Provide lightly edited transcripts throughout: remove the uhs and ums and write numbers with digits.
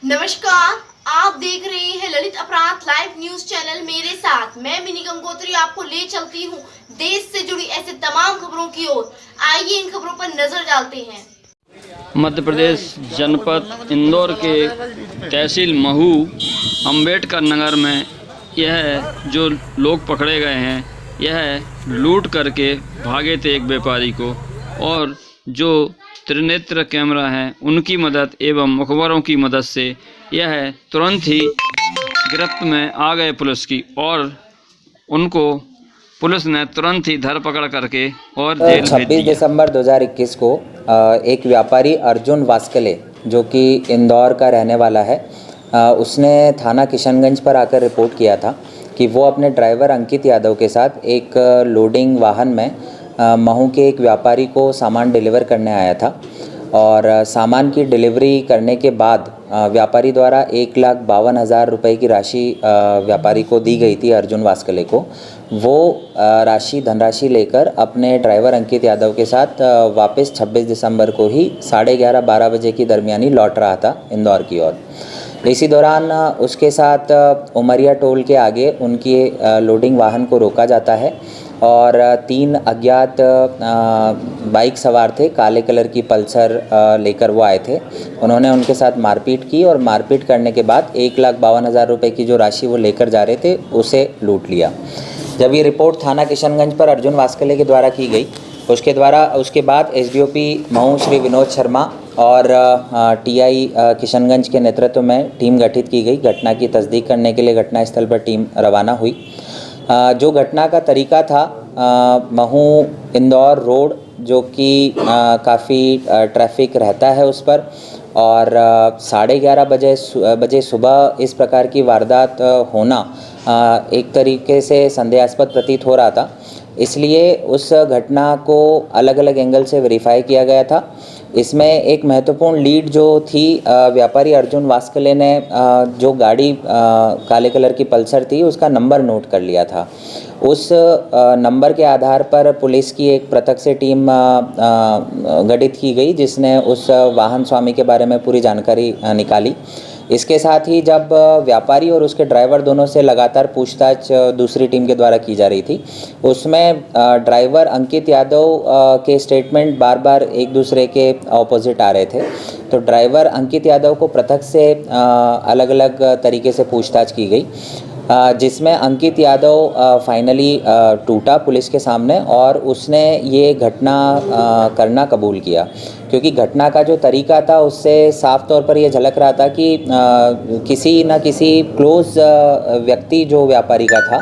नमस्कार, आप देख रहे हैं ललित अपराध लाइव न्यूज चैनल। मेरे साथ मैं मिनी गंगोत्री आपको ले चलती हूं देश से जुड़ी ऐसे तमाम खबरों की ओर। आइए इन खबरों पर नजर डालते हैं। मध्य प्रदेश जनपद इंदौर के तहसील महू अंबेडकर नगर में यह जो लोग पकड़े गए हैं, यह लूट करके भागे थे एक व्यापारी को, और जो त्रिनेत्र कैमरा है उनकी मदद एवं मुखबरों की मदद से यह तुरंत ही गिरफ्त में आ गए पुलिस की, और उनको पुलिस ने तुरंत ही धरपकड़ करके और जेल भेज 26 दिया। दिसंबर 2021 को एक व्यापारी अर्जुन वास्कले जो कि इंदौर का रहने वाला है, उसने थाना किशनगंज पर आकर रिपोर्ट किया था कि वो अपने ड्राइवर अंकित यादव के साथ एक लोडिंग वाहन में महू के एक व्यापारी को सामान डिलीवर करने आया था, और सामान की डिलीवरी करने के बाद व्यापारी द्वारा 1,52,000 रुपये की राशि व्यापारी को दी गई थी, अर्जुन वास्कले को। वो धनराशि लेकर अपने ड्राइवर अंकित यादव के साथ वापस 26 दिसंबर को ही 11:30-12 बजे की दरमियानी लौट रहा था इंदौर की ओर। इसी दौरान उसके साथ उमरिया टोल के आगे उनकी लोडिंग वाहन को रोका जाता है, और 3 अज्ञात बाइक सवार थे, काले कलर की पल्सर लेकर वो आए थे। उन्होंने उनके साथ मारपीट की, और मारपीट करने के बाद 1,52,000 रुपये की जो राशि वो लेकर जा रहे थे उसे लूट लिया। जब ये रिपोर्ट थाना किशनगंज पर अर्जुन वास्कले के द्वारा की गई, उसके बाद एसडीओपी महू श्री विनोद शर्मा और टीआई किशनगंज के नेतृत्व में टीम गठित की गई। घटना की तस्दीक करने के लिए घटनास्थल पर टीम रवाना हुई। जो घटना का तरीका था, महू इंदौर रोड जो कि काफ़ी ट्रैफिक रहता है उस पर, और 11:30 बजे सुबह इस प्रकार की वारदात होना एक तरीके से संदेहास्पद प्रतीत हो रहा था। इसलिए उस घटना को अलग अलग एंगल से वेरीफाई किया गया था। इसमें एक महत्वपूर्ण लीड जो थी, व्यापारी अर्जुन वास्कले ने जो गाड़ी काले कलर की पल्सर थी उसका नंबर नोट कर लिया था। उस नंबर के आधार पर पुलिस की एक पृथक से टीम गठित की गई, जिसने उस वाहन स्वामी के बारे में पूरी जानकारी निकाली। इसके साथ ही जब व्यापारी और उसके ड्राइवर दोनों से लगातार पूछताछ दूसरी टीम के द्वारा की जा रही थी, उसमें ड्राइवर अंकित यादव के स्टेटमेंट बार बार एक दूसरे के ऑपोजिट आ रहे थे। तो ड्राइवर अंकित यादव को पृथक से अलग अलग तरीके से पूछताछ की गई, जिसमें अंकित यादव फाइनली टूटा पुलिस के सामने, और उसने ये घटना करना कबूल किया। क्योंकि घटना का जो तरीका था उससे साफ तौर पर यह झलक रहा था कि किसी न किसी क्लोज व्यक्ति जो व्यापारी का था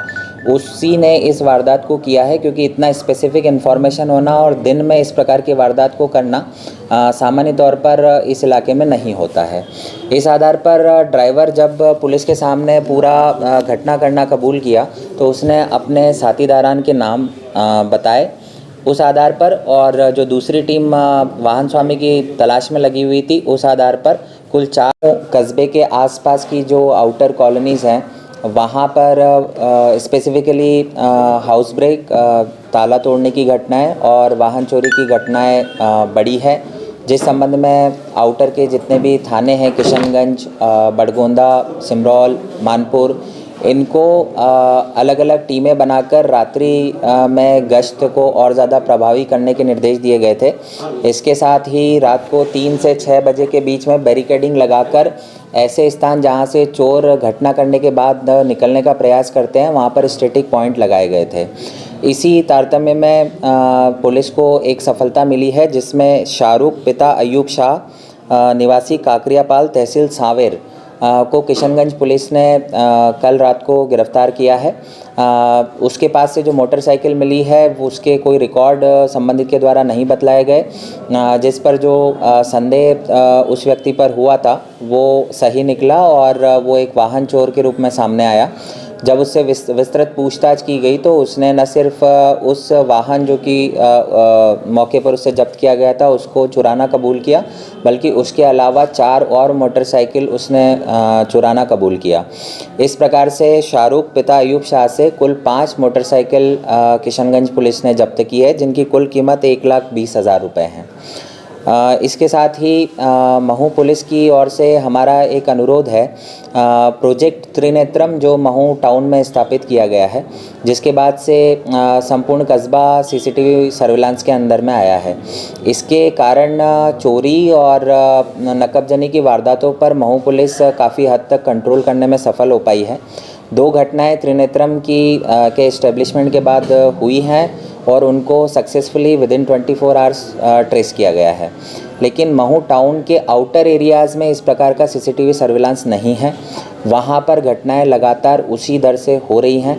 उसी ने इस वारदात को किया है, क्योंकि इतना स्पेसिफिक इन्फॉर्मेशन होना और दिन में इस प्रकार की वारदात को करना सामान्य तौर पर इस इलाके में नहीं होता है। इस आधार पर ड्राइवर जब पुलिस के सामने पूरा घटना करना कबूल किया तो उसने अपने साथीदारान के नाम बताए उस आधार पर, और जो दूसरी टीम वाहन स्वामी की तलाश में लगी हुई थी उस आधार पर कुल 4 कस्बे के आसपास की जो आउटर कॉलोनीज़ हैं वहाँ पर स्पेसिफिकली हाउस ब्रेक, ताला तोड़ने की घटनाएं और वाहन चोरी की घटनाएं बढ़ी है, जिस संबंध में आउटर के जितने भी थाने हैं, किशनगंज, बड़गोंदा, सिमरौल, मानपुर, इनको अलग अलग टीमें बनाकर रात्रि में गश्त को और ज़्यादा प्रभावी करने के निर्देश दिए गए थे। इसके साथ ही रात को 3 से 6 बजे के बीच में बैरिकेडिंग लगाकर ऐसे स्थान जहां से चोर घटना करने के बाद निकलने का प्रयास करते हैं वहां पर स्टैटिक पॉइंट लगाए गए थे। इसी तारतम्य में पुलिस को एक सफलता मिली है, जिसमें शाहरुख पिता अयूब शाह निवासी काकरियापाल तहसील सांवेर को किशनगंज पुलिस ने कल रात को गिरफ्तार किया है। उसके पास से जो मोटरसाइकिल मिली है उसके कोई रिकॉर्ड संबंधित के द्वारा नहीं बतलाए गए, जिस पर जो संदेह उस व्यक्ति पर हुआ था वो सही निकला, और वो एक वाहन चोर के रूप में सामने आया। जब उससे विस्तृत पूछताछ की गई तो उसने न सिर्फ उस वाहन जो कि मौके पर उससे जब्त किया गया था उसको चुराना कबूल किया, बल्कि उसके अलावा 4 और मोटरसाइकिल उसने चुराना कबूल किया। इस प्रकार से शाहरुख पिता अयूब शाह से कुल 5 मोटरसाइकिल किशनगंज पुलिस ने जब्त की है, जिनकी कुल कीमत 1,20,000 रुपये है। इसके साथ ही महू पुलिस की ओर से हमारा एक अनुरोध है, प्रोजेक्ट त्रिनेत्रम जो महू टाउन में स्थापित किया गया है, जिसके बाद से संपूर्ण कस्बा सीसीटीवी सर्विलांस के अंदर में आया है। इसके कारण चोरी और नकबजनी की वारदातों पर महू पुलिस काफ़ी हद तक कंट्रोल करने में सफल हो पाई है। 2 घटनाएं त्रिनेत्रम के इस्टेब्लिशमेंट के बाद हुई हैं और उनको सक्सेसफुली विदिन 24 आवर्स ट्रेस किया गया है। लेकिन महू टाउन के आउटर एरियाज़ में इस प्रकार का सीसीटीवी सर्विलांस नहीं है, वहाँ पर घटनाएं लगातार उसी दर से हो रही हैं।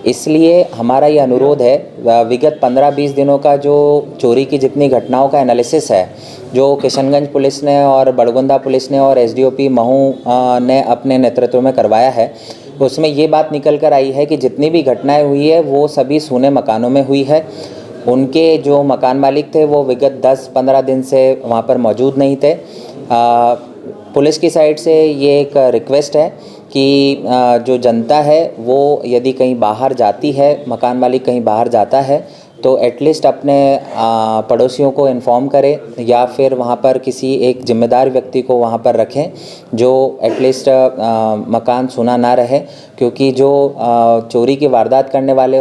इसलिए हमारा ये अनुरोध है, विगत 15-20 दिनों का जो चोरी की जितनी घटनाओं का एनालिसिस है, जो किशनगंज पुलिस ने और बड़गुंदा पुलिस ने और एसडीओपी महू ने अपने नेतृत्व में करवाया है, उसमें ये बात निकल कर आई है कि जितनी भी घटनाएं हुई है वो सभी सूने मकानों में हुई है। उनके जो मकान मालिक थे वो विगत 10-15 दिन से वहाँ पर मौजूद नहीं थे। पुलिस की साइड से ये एक रिक्वेस्ट है कि जो जनता है वो यदि कहीं बाहर जाती है, मकान मालिक कहीं बाहर जाता है, तो एटलीस्ट अपने पड़ोसियों को इन्फॉर्म करें या फिर वहाँ पर किसी एक जिम्मेदार व्यक्ति को वहाँ पर रखें जो एटलीस्ट मकान सुना ना रहे, क्योंकि जो चोरी की वारदात करने वाले